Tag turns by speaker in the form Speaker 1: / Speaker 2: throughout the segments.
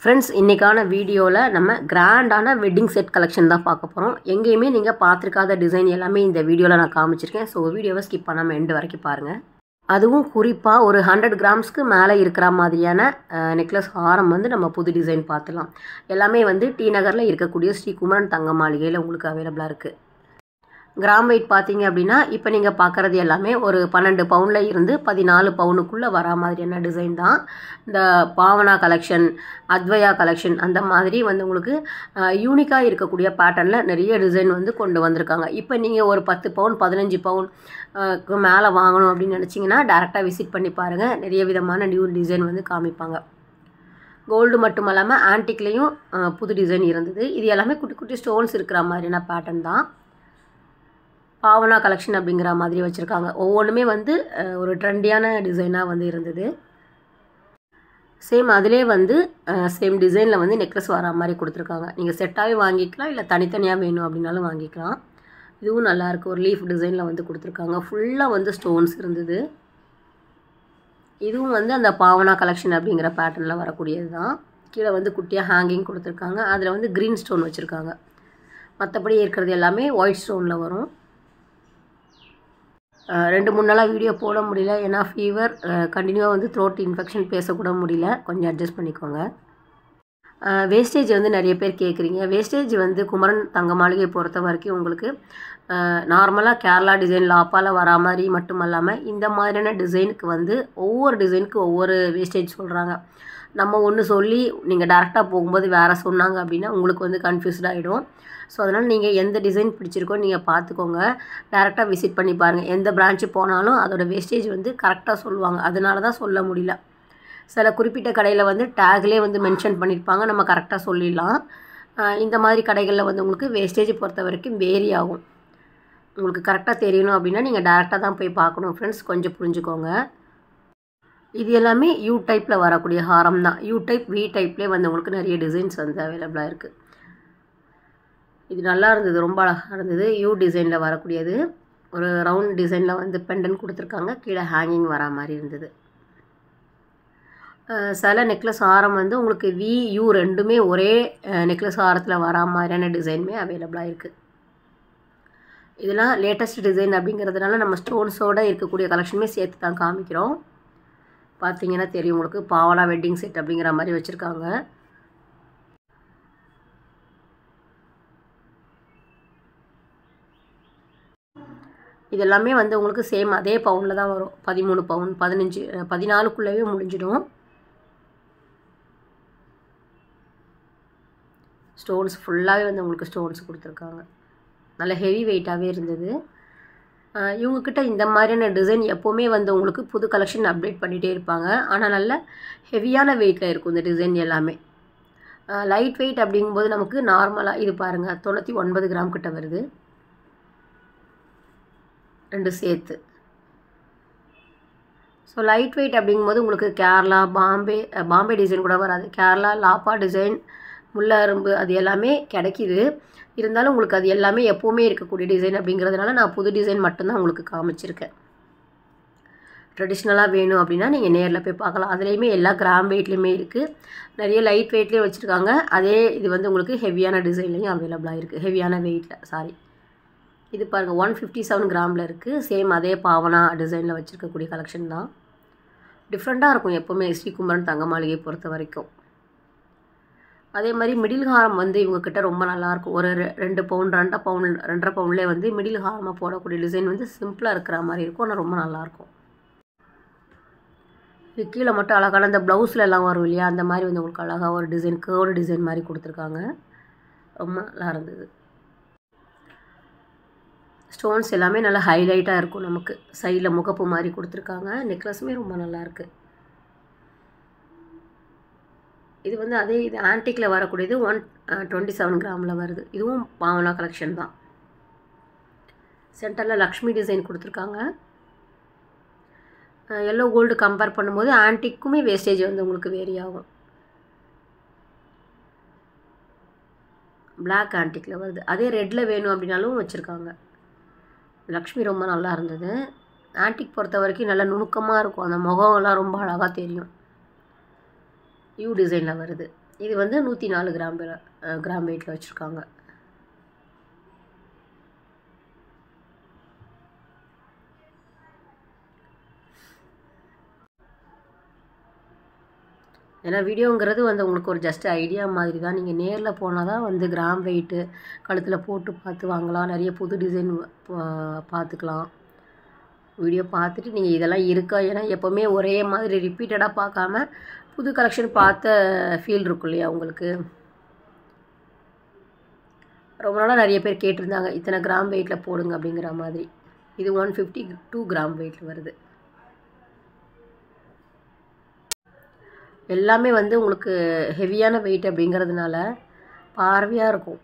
Speaker 1: Friends, இன்றைக்கான வீடியோவில் நம்ம கிராண்டான வெட்டிங் செட் கலெக்ஷன் தான் பார்க்க போகிறோம். எங்கேயுமே நீங்கள் பார்த்துருக்காத டிசைன் எல்லாமே இந்த வீடியோவில் நான் காமிச்சிருக்கேன். ஸோ வீடியோவை ஸ்கிப் பண்ணாமல் எண்டு வரைக்கும் பாருங்கள். அதுவும் குறிப்பாக ஒரு 100 கிராம்ஸ்க்கு மேலே இருக்கிற மாதிரியான நெக்லஸ் ஹாரம் வந்து நம்ம புது டிசைன் பார்த்துலாம். எல்லாமே வந்து டி நகரில் இருக்கக்கூடிய ஸ்ரீ குமரன் தங்க மாளிகையில் உங்களுக்கு அவைலபிளாக இருக்குது. கிராம் வெயிட் பார்த்தீங்க அப்படின்னா இப்போ நீங்கள் பார்க்குறது எல்லாமே ஒரு 12 பவுனில் இருந்து 14 பவுனுக்குள்ளே வரா மாதிரியான டிசைன் தான். இந்த பாவனா கலெக்ஷன், அத்வயா கலெக்ஷன் அந்த மாதிரி வந்து உங்களுக்கு யூனிக்காக இருக்கக்கூடிய பேட்டர்னில் நிறைய டிசைன் வந்து கொண்டு வந்திருக்காங்க. இப்போ நீங்கள் ஒரு 10 பவுன் 15 பவுன் மேலே வாங்கணும் அப்படின்னு நினச்சிங்கன்னா டேரெக்டாக விசிட் பண்ணி பாருங்கள். நிறைய விதமான நியூ டிசைன் வந்து காமிப்பாங்க. கோல்டு மட்டும் இல்லாமல் ஆன்டிக்லேயும் புது டிசைன் இருந்தது. இது எல்லாமே குட்டி குட்டி ஸ்டோன்ஸ் இருக்கிற மாதிரியான பேட்டர்ன் தான். பாவனா கலெக்ஷன் அப்படிங்கிற மாதிரி வச்சுருக்காங்க. ஒவ்வொன்றுமே வந்து ஒரு ட்ரெண்டியான டிசைனாக வந்து இருந்தது. சேம் அதிலே வந்து சேம் டிசைனில் வந்து நெக்லஸ் வர மாதிரி கொடுத்துருக்காங்க. நீங்கள் செட்டாகவே வாங்கிக்கலாம், இல்லை தனித்தனியாக வேணும் அப்படின்னாலும் வாங்கிக்கலாம். இதுவும் நல்லாயிருக்கு. ஒரு லீஃப் டிசைனில் வந்து கொடுத்துருக்காங்க. ஃபுல்லாக வந்து ஸ்டோன்ஸ் இருந்தது. இதுவும் வந்து அந்த பாவனா கலெக்ஷன் அப்படிங்கிற பேட்டர்னில் வரக்கூடியது தான். கீழே வந்து குட்டியாக ஹேங்கிங் கொடுத்துருக்காங்க. அதில் வந்து க்ரீன் ஸ்டோன் வச்சுருக்காங்க. மற்றபடி இருக்கிறது எல்லாமே ஒயிட் ஸ்டோனில் வரும். 2-3 நாளாக வீடியோ போட முடியல. ஏன்னா ஃபீவர், கண்டினியூவாக வந்து த்ரோட் இன்ஃபெக்ஷன் பேசக்கூட முடியல. கொஞ்சம் அட்ஜஸ்ட் பண்ணிக்கோங்க. வேஸ்டேஜ் வந்து நிறைய பேர் கேட்குறீங்க. வேஸ்டேஜ் வந்து குமரன் தங்க மாளிகையை பொறுத்த வரைக்கும் உங்களுக்கு நார்மலாக கேரளா டிசைன் லாப்பால் வரா மாதிரி மட்டும் இல்லாமல் இந்த மாதிரியான டிசைனுக்கு வந்து ஒவ்வொரு டிசைனுக்கு ஒவ்வொரு வேஸ்டேஜ் சொல்கிறாங்க. நம்ம ஒன்று சொல்லி நீங்கள் டேரெக்டாக போகும்போது வேறு சொன்னாங்க அப்படின்னா உங்களுக்கு வந்து கன்ஃபியூஸ்ட் ஆகிடும். ஸோ அதனால் நீங்கள் எந்த டிசைன் பிடிச்சிருக்கோ நீங்கள் பார்த்துக்கோங்க. டேரெக்டாக விசிட் பண்ணி பாருங்கள். எந்த பிரான்ச்சு போனாலும் அதோடய வேஸ்டேஜ் வந்து கரெக்டாக சொல்லுவாங்க. அதனால தான் சொல்ல முடியல. சில குறிப்பிட்ட கடையில் வந்து டேக்லேயே வந்து மென்ஷன் பண்ணியிருப்பாங்க, நம்ம கரெக்டாக சொல்லிடலாம். இந்த மாதிரி கடைகளில் வந்து உங்களுக்கு வேஸ்டேஜ் பொறுத்த வரைக்கும் வேரி ஆகும். உங்களுக்கு கரெக்டாக தெரியணும் அப்படின்னா நீங்கள் டேரெக்டாக தான் போய் பார்க்கணும் ஃப்ரெண்ட்ஸ். கொஞ்சம் புரிஞ்சுக்கோங்க. இது எல்லாமே யூ டைப்பில் வரக்கூடிய ஹாரம் தான். யூ டைப், வி டைப்லேயே வந்து உங்களுக்கு நிறைய டிசைன்ஸ் வந்து அவைலபிளாக இருக்குது. இது நல்லா இருந்தது, ரொம்ப அழகாக இருந்தது. யூ டிசைனில் வரக்கூடியது. ஒரு ரவுண்ட் டிசைனில் வந்து பெண்டன் கொடுத்துருக்காங்க. கீழே ஹேங்கிங் வரா மாதிரி இருந்தது. சில நெக்லஸ் ஹாரம் வந்து உங்களுக்கு வி யூ ரெண்டுமே ஒரே நெக்லஸ் ஹாரத்தில் வரா மாதிரியான டிசைனுமே அவைலபிளாக இருக்குது. இதெல்லாம் லேட்டஸ்ட் டிசைன் அப்படிங்கிறதுனால நம்ம ஸ்டோன்ஸோடு இருக்கக்கூடிய கலெக்ஷனுமே சேர்த்து தான் காமிக்கிறோம். பார்த்தீங்கன்னா தெரியும் உங்களுக்கு. பாவனா வெட்டிங் செட் அப்படிங்கிற மாதிரி வச்சுருக்காங்க. இதெல்லாமே வந்து உங்களுக்கு சேம் அதே பவுனில் தான் வரும். 13 பவுன் 15 14க்குள்ளேயே முடிஞ்சிடும். ஸ்டோன்ஸ் ஃபுல்லாகவே வந்து உங்களுக்கு ஸ்டோன்ஸ் கொடுத்துருக்காங்க. நல்ல ஹெவி வெயிட்டாகவே இருந்தது. இவங்கக்கிட்ட இந்த மாதிரியான டிசைன் எப்போவுமே வந்து உங்களுக்கு புது கலெக்ஷன் அப்டேட் பண்ணிகிட்டே இருப்பாங்க. ஆனால் நல்ல ஹெவியான வெயிட்டில் இருக்கும் இந்த டிசைன் எல்லாமே. லைட் வெயிட் அப்படிங்கும்போது நமக்கு நார்மலாக இது பாருங்கள் 99 கிராம் கிட்ட வருது, 2 சேர்த்து. ஸோ லைட் வெயிட் அப்படிங்கும்போது உங்களுக்கு கேரளா, பாம்பே டிசைன் கூட வராது. கேரளா லாப்பா டிசைன், முல்லை அரும்பு அது எல்லாமே கிடைக்கிது. இருந்தாலும் உங்களுக்கு அது எல்லாமே எப்போவுமே இருக்கக்கூடிய டிசைன் அப்படிங்கிறதுனால நான் புது டிசைன் மட்டும்தான் உங்களுக்கு காமிச்சிருக்கேன். ட்ரெடிஷ்னலாக வேணும் அப்படின்னா நீங்கள் நேரில் போய் பார்க்கலாம். அதுலேயுமே எல்லா கிராம் வெயிட்லேயுமே இருக்குது. நிறைய லைட் வெயிட்லேயும் வச்சுருக்காங்க. அதே இது வந்து உங்களுக்கு ஹெவியான டிசைன்லேயும் அவைலபிளாக இருக்குது. ஹெவியான வெயிட்டில் இது பாருங்கள் 157 கிராமில் இருக்குது. சேம் அதே பாவனா டிசைனில் வச்சுருக்கக்கூடிய கலெக்ஷன் தான். டிஃப்ரெண்ட்டாக இருக்கும் எப்போவுமே ஸ்ரீ குமரன் தங்க மாளிகையை பொறுத்த வரைக்கும். அதே மாதிரி மிடில் ஹாரம் வந்து இவங்கக்கிட்ட ரொம்ப நல்லாயிருக்கும். ஒரு 2 பவுன் 2.5 பவுன்லேயே வந்து மிடில் ஹாரமாக போடக்கூடிய டிசைன் வந்து சிம்பிளாக இருக்கிற மாதிரி இருக்கும். ஆனால் ரொம்ப நல்லாயிருக்கும். இது கீழே மட்டும் அழகான அந்த ப்ளவுஸில் எல்லாம் வரும் இல்லையா, அந்த மாதிரி வந்து உங்களுக்கு அழகாக ஒரு டிசைன் கேர்வ்டு டிசைன் மாதிரி கொடுத்துருக்காங்க. ரொம்ப நல்லா இருந்தது. ஸ்டோன்ஸ் எல்லாமே நல்லா ஹைலைட்டாக இருக்கும். நமக்கு சைடில் முகப்பு மாதிரி கொடுத்துருக்காங்க. நெக்லஸுமே ரொம்ப நல்லாயிருக்கு. இது வந்து அதே இது ஆன்டிக்கில் வரக்கூடியது 127 கிராமில் வருது. இதுவும் பாவனா கலெக்ஷன் தான். சென்டரில் லக்ஷ்மி டிசைன் கொடுத்துருக்காங்க. எல்லோ கோல்டு கம்பேர் பண்ணும்போது ஆன்டிக்குமே வேஸ்டேஜ் வந்து உங்களுக்கு வேரி ஆகும். பிளாக் ஆன்டிக்கில் வருது. அதே ரெட்டில் வேணும் அப்படின்னாலும் வச்சுருக்காங்க. லக்ஷ்மி ரொம்ப நல்லா இருந்தது. ஆன்டிக் பொறுத்த வரைக்கும் நல்லா நுணுக்கமாக இருக்கும். அந்த முகம்லாம் ரொம்ப அழகாக தெரியும். யூ டிசைனில் வருது. இது வந்து 104 கிராம் வெயிட்டில் வச்சுருக்காங்க. ஏன்னா வீடியோங்கிறது வந்து உங்களுக்கு ஒரு ஜஸ்ட் ஐடியா மாதிரி தான். நீங்கள் நேரில் போனால் தான் வந்து கிராம் வெயிட்டு கழுத்தில் போட்டு பார்த்து வாங்கலாம். நிறைய புது டிசைன் பார்த்துக்கலாம். வீடியோ பார்த்துட்டு நீங்கள் இதெல்லாம் இருக்கா, ஏன்னா எப்போவுமே ஒரே மாதிரி ரிப்பீட்டடாக பார்க்காம புது கலெக்ஷன் பார்த்த ஃபீல் இருக்கும் இல்லையா உங்களுக்கு. ரொம்ப நாளாக நிறைய பேர் கேட்டிருந்தாங்க இத்தனை கிராம் வெயிட்டில் போடுங்க அப்படிங்கிற மாதிரி. இது 152 கிராம் வெயிட்டில் வருது. எல்லாமே வந்து உங்களுக்கு ஹெவியான வெயிட் அப்படிங்கிறதுனால பார்வையாக இருக்கும்.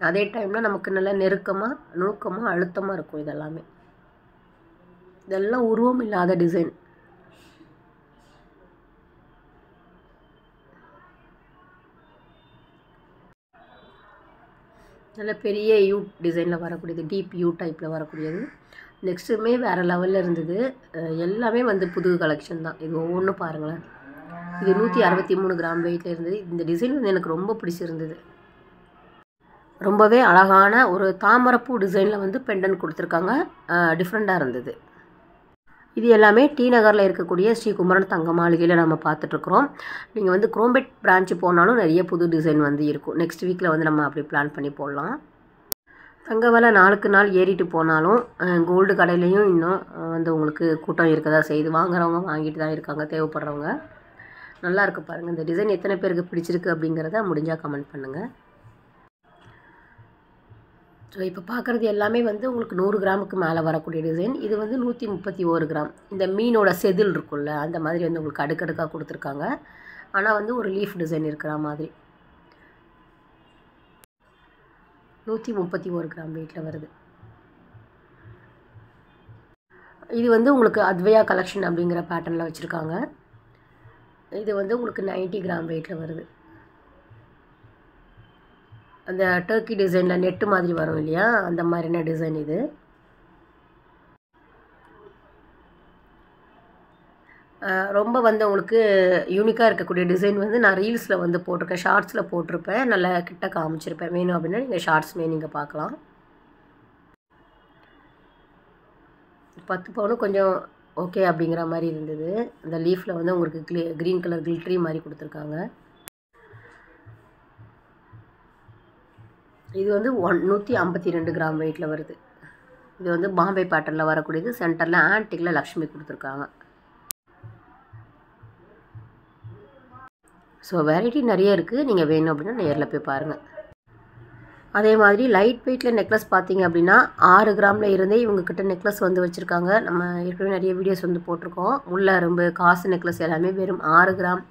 Speaker 1: அதே டைமில் நமக்கு நல்லா நெருக்கமாக நுணுக்கமாக அழுத்தமாக இருக்கும். இதெல்லாம் உருவம் இல்லாத டிசைன். நல்ல பெரிய யூ டிசைனில் வரக்கூடியது, டீப் யூ டைப்பில் வரக்கூடியது. நெக்ஸ்ட்டுமே வேறு லெவலில் இருந்தது. எல்லாமே வந்து புது கலெக்ஷன் தான். இது ஒவ்வொன்றும் பாருங்களேன். இது 163 கிராம் வெயிட்டில் இருந்தது. இந்த டிசைன் வந்து எனக்கு ரொம்ப பிடிச்சிருந்தது. ரொம்பவே அழகான ஒரு தாமரைப்பூ டிசைனில் வந்து பெண்டன் கொடுத்துருக்காங்க. டிஃப்ரெண்ட்டாக இருந்தது. இது எல்லாமே டி நகரில் இருக்கக்கூடிய ஸ்ரீ குமரன் தங்க மாளிகையில் நம்ம பார்த்துட்ருக்குறோம். நீங்கள் வந்து குரோம்பேட் பிரான்ச்சு போனாலும் நிறைய புது டிசைன் வந்து இருக்கும். நெக்ஸ்ட் வீக்கில் வந்து நம்ம அப்படி பிளான் பண்ணி போடலாம். தங்க விலை நாளுக்கு நாள் ஏறிட்டு போனாலும் கோல்டு கடையிலையும் இன்னும் வந்து உங்களுக்கு கூட்டம் இருக்க தான் செய்யுது. வாங்குறவங்க வாங்கிட்டு தான் இருக்காங்க, தேவைப்படுறவங்க. நல்லா இருக்குது பாருங்கள். இந்த டிசைன் எத்தனை பேருக்கு பிடிச்சிருக்கு அப்படிங்கிறத முடிஞ்சால் கமெண்ட் பண்ணுங்கள். ஸோ இப்போ பார்க்குறது எல்லாமே வந்து உங்களுக்கு 100 கிராமுக்கு மேலே வரக்கூடிய டிசைன். இது வந்து 131 கிராம். இந்த மீனோட செதில் இருக்குல்ல, அந்த மாதிரி வந்து உங்களுக்கு அடுக்கடுக்காக கொடுத்துருக்காங்க. ஆனால் வந்து ஒரு லீஃப் டிசைன் இருக்கிற மாதிரி. 131 கிராம் வெயிட்டில் வருது. இது வந்து உங்களுக்கு அத்வையா கலெக்ஷன் அப்படிங்கிற பேட்டர்னில் வச்சுருக்காங்க. இது வந்து உங்களுக்கு 90 கிராம் வெயிட்டில் வருது. அந்த டர்க்கி டிசைனில் நெட்டு மாதிரி வரும் இல்லையா, அந்த மாதிரியான டிசைன் இது. ரொம்ப வந்து உங்களுக்கு யூனிக்காக இருக்கக்கூடிய டிசைன் வந்து நான் ரீல்ஸில் வந்து போட்டிருக்கேன், ஷார்ட்ஸில் போட்டிருப்பேன், நல்லா கிட்ட காமிச்சிருப்பேன். வேணும் அப்படின்னா நீங்கள் ஷார்ட்ஸுமே நீங்கள் பார்க்கலாம். 10 பவுனும் கொஞ்சம் ஓகே அப்படிங்கிற மாதிரி இருந்தது. அந்த லீஃபில் வந்து உங்களுக்கு க்ரீன் கலர் கில்ட்ரி மாதிரி கொடுத்துருக்காங்க. இது வந்து 152 கிராம் வெயிட்டில் வருது. இது வந்து பாம்பே பேட்டர்னில் வரக்கூடியது. சென்டரில் ஆன்டிக்கில் லக்ஷ்மி கொடுத்துருக்காங்க. ஸோ வெரைட்டி நிறைய இருக்குது. நீங்கள் வேணும் அப்படின்னா நேரில் போய் பாருங்கள். அதே மாதிரி லைட் வெயிட்டில் நெக்லஸ் பார்த்தீங்க அப்படின்னா 6 கிராமில் இருந்தே இவங்கக்கிட்ட நெக்லஸ் வந்து வச்சுருக்காங்க. நம்ம ஏற்கனவே நிறைய வீடியோஸ் வந்து போட்டிருக்கோம். முல்லை அரும்பு காசு நெக்லஸ் எல்லாமே வெறும் 6 கிராம்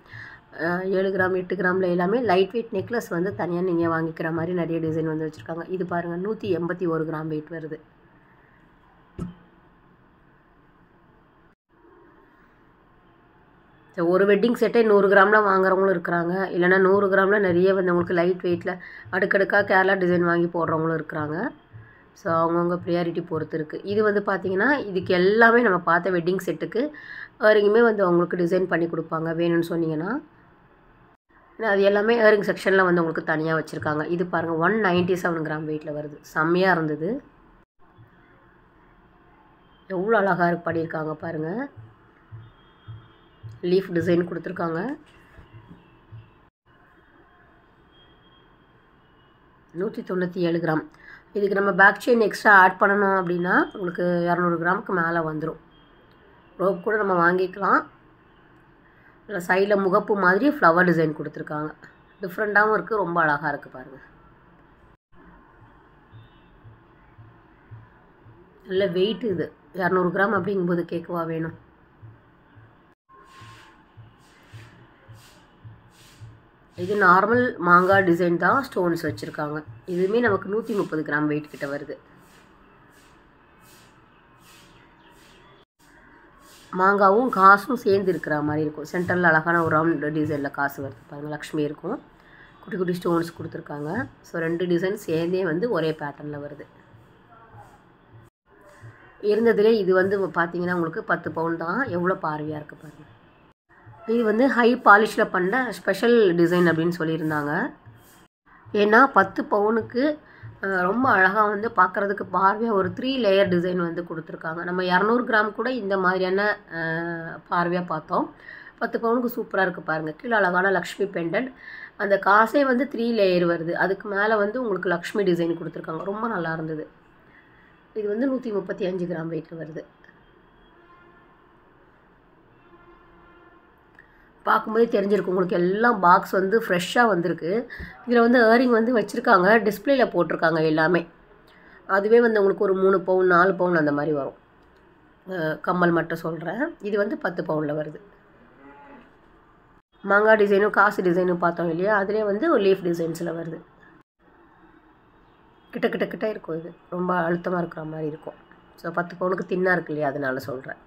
Speaker 1: 7 கிராம் 8 கிராமில் எல்லாமே லைட் வெயிட் நெக்லஸ் வந்து தனியாக நீங்கள் வாங்கிக்கிற மாதிரி நிறைய டிசைன் வந்து வச்சுருக்காங்க. இது பாருங்கள் 181 கிராம் வெயிட் வருது. ஒரு வெட்டிங் செட்டே 100 கிராமில் வாங்குறவங்களும் இருக்கிறாங்க. இல்லைனா 100 கிராமில் நிறைய வந்து உங்களுக்கு லைட் வெயிட்டில் அடுக்கடுக்காக கேரளா டிசைன் வாங்கி போடுறவங்களும் இருக்கிறாங்க. ஸோ அவங்கவுங்க ப்ரியாரிட்டி பொறுத்து இருக்குது. இது வந்து பார்த்திங்கன்னா இதுக்கு எல்லாமே நம்ம பார்த்த வெட்டிங் செட்டுக்கு இயரிங்குமே வந்து அவங்களுக்கு டிசைன் பண்ணி கொடுப்பாங்க வேணும்னு சொன்னீங்கன்னா. அது எல்லாமே இயரிங் செக்ஷனில் வந்து உங்களுக்கு தனியாக வச்சுருக்காங்க. இது பாருங்கள் 197 கிராம் வெயிட்டில் வருது. செம்மையாக இருந்தது. எவ்வளோ அழகாக பண்ணியிருக்காங்க பாருங்கள். லீஃப் டிசைன் கொடுத்துருக்காங்க. 197 கிராம். இதுக்கு நம்ம பேக் செயின் எக்ஸ்ட்ரா ஆட் பண்ணணும் அப்படின்னா உங்களுக்கு 200 கிராமுக்கு மேலே வந்துடும். ரோப் கூட நம்ம வாங்கிக்கலாம். இல்லை சைடில் முகப்பு மாதிரி ஃப்ளவர் டிசைன் கொடுத்துருக்காங்க. டிஃப்ரெண்ட்டாகவும் இருக்குது, ரொம்ப அழகாக இருக்குது பாருங்கள். நல்ல வெயிட். இது 200 கிராம் அப்படிங்கும்போது கேட்கவா வேணும். இது நார்மல் மாங்காய் டிசைன் தான், ஸ்டோன்ஸ் வச்சுருக்காங்க. இதுவுமே நமக்கு 130 கிராம் வெயிட் கிட்ட வருது. மாங்காவும் காசும் சேர்ந்து இருக்கிற மாதிரி இருக்கும். சென்டரில் அழகான ஒரு ரவுண்ட் டிசைனில் காசு வருது பாருங்கள். லக்ஷ்மி இருக்கும், குட்டி குட்டி ஸ்டோன்ஸ் கொடுத்துருக்காங்க. ஸோ 2 டிசைன் சேர்ந்தே வந்து ஒரே பேட்டர்னில் வருது. இருந்ததுலே இது வந்து பார்த்தீங்கன்னா உங்களுக்கு 10 பவுன் தான். எவ்வளோ பார்வையாக இருக்குது பாருங்கள். இது வந்து ஹை பாலிஷில் பண்ண ஸ்பெஷல் டிசைன் அப்படின்னு சொல்லியிருந்தாங்க. ஏன்னா 10 பவுனுக்கு ரொம்ப அழகாக வந்து பார்க்குறதுக்கு பார்வையாக ஒரு 3 லேயர் டிசைன் வந்து கொடுத்துருக்காங்க. நம்ம 200 கிராம் கூட இந்த மாதிரியான பார்வையாக பார்த்தோம். 10 பவுனுக்கு சூப்பராக இருக்குது பாருங்கள். கீழே அழகான லக்ஷ்மி பெண்டன்ட். அந்த காசே வந்து 3 லேயர் வருது. அதுக்கு மேலே வந்து உங்களுக்கு லக்ஷ்மி டிசைன் கொடுத்துருக்காங்க. ரொம்ப நல்லா இருந்தது. இது வந்து 135 கிராம் வெயிட்டில் வருது. பார்க்கும்போதே தெரிஞ்சிருக்கும் உங்களுக்கு. எல்லாம் பாக்ஸ் வந்து ஃப்ரெஷ்ஷாக வந்திருக்கு. இதில் வந்து ஏரிங் வந்து வச்சுருக்காங்க. டிஸ்பிளேயில் போட்டிருக்காங்க எல்லாமே. அதுவே வந்து உங்களுக்கு ஒரு 3 பவுன் 4 பவுன் அந்த மாதிரி வரும். கம்மல் மட்டும் சொல்கிறேன். இது வந்து 10 பவுனில் வருது. மாங்காய் டிசைனும் காசு டிசைனும் பார்த்தோம் இல்லையா, அதிலே வந்து ஒரு லீஃப் டிசைன்ஸில் வருது. கிட்ட இருக்கும். இது ரொம்ப அழுத்தமாக இருக்கிற மாதிரி இருக்கும். ஸோ 10 பவுனுக்கு தின்னாக இருக்கு இல்லையா, அதனால சொல்கிறேன்.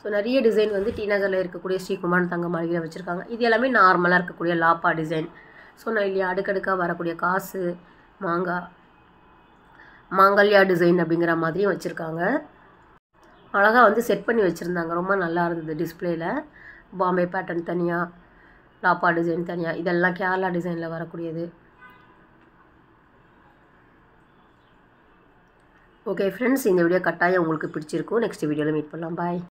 Speaker 1: ஸோ நிறைய டிசைன் வந்து டி நகரில் இருக்கக்கூடிய ஸ்ரீகுமரன் தங்க மாளிகையில் வச்சுருக்காங்க. இது எல்லாமே நார்மலாக இருக்கக்கூடிய லாப்பா டிசைன். சொன்னால் இல்லையா, அடுக்கடுக்காக வரக்கூடிய காசு மாங்கல்யா டிசைன் அப்படிங்கிற மாதிரியும் வச்சுருக்காங்க. அழகாக வந்து செட் பண்ணி வச்சுருந்தாங்க. ரொம்ப நல்லா இருந்தது. டிஸ்பிளேயில் பாம்பே பேட்டர்ன் தனியாக, லாப்பா டிசைன் தனியாக, இதெல்லாம் கேரளா டிசைனில் வரக்கூடியது. ஓகே ஃப்ரெண்ட்ஸ், இந்த வீடியோ கட்டாயம் உங்களுக்கு பிடிச்சிருக்கும். நெக்ஸ்ட் வீடியோவில் மீட் பண்ணலாம். பாய்.